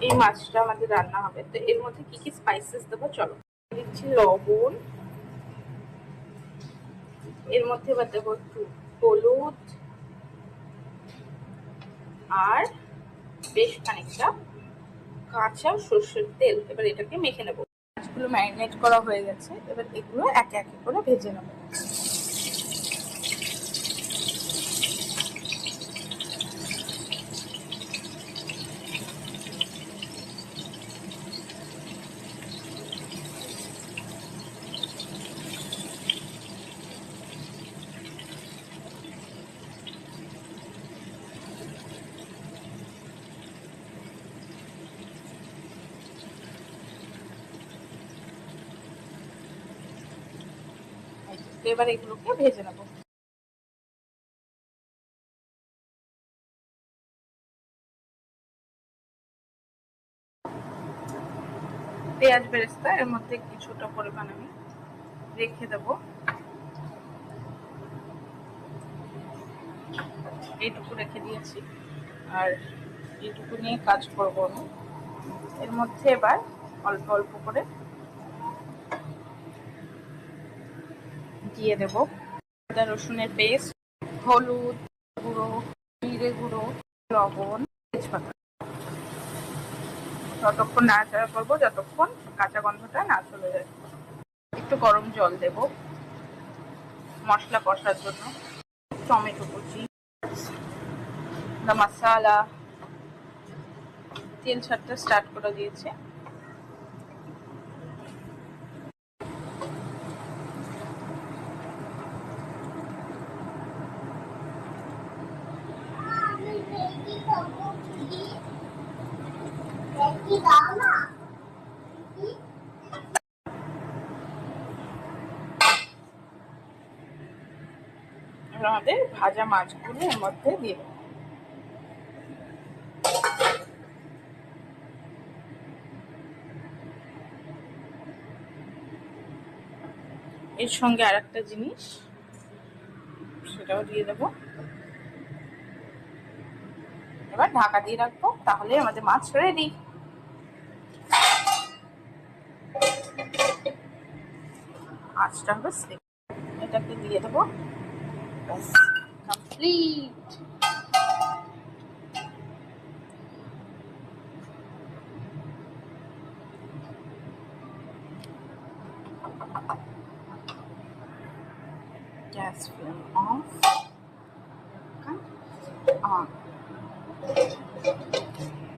এই মাছটা আমাদের রান্না হবে। তো এর মধ্যে কি কি স্পাইসেস দেবো চলো। দিচ্ছি লবণ, এর মধ্যে এবার দেবো একটু হলুদ আর বেশ খানিকটা কাঁচা সর্ষের তেল। এবার এটাকে মেখে নেবো। মাছগুলো ম্যারিনেট করা হয়ে গেছে, এবার এগুলো একে একে করে ভেজে নেবো। এবার এগুলোকে ভেজে নেবো। পেঁয়াজ বেরেস্তা এর মধ্যে কিছুটা পরিমাণ আমি রেখে দেবো। এইটুকু রেখে দিয়েছি, আর এইটুকু নিয়ে কাজ করবো আমি। এর মধ্যে এবার অল্প অল্প করে দিয়ে দেবো আদা রসুনের পেস্ট, হলুদ গুঁড়ো, জিরে গুঁড়ো, লবণ, তেজপাতা। ততক্ষণ নাড়াচাড়া করবো যতক্ষণ কাঁচা গন্ধটা না চলে যায়। একটু গরম জল দেব মশলা কষার জন্য। টমেটো কুচি, মশলা, তেল ছাড়তে স্টার্ট করে দিয়েছে। আমাদের ভাজা মাছগুলো এর মধ্যে দিয়ে দেবো। এর সঙ্গে আর একটা জিনিস, সেটাও দিয়ে দেবো। এবার ঢাকা দিয়ে রাখবো, তাহলে আমাদের মাছ রেডি। আঁচটা হবে স্লিপ। এটাকে দিয়ে দেবো, complete. Gas flame off and on.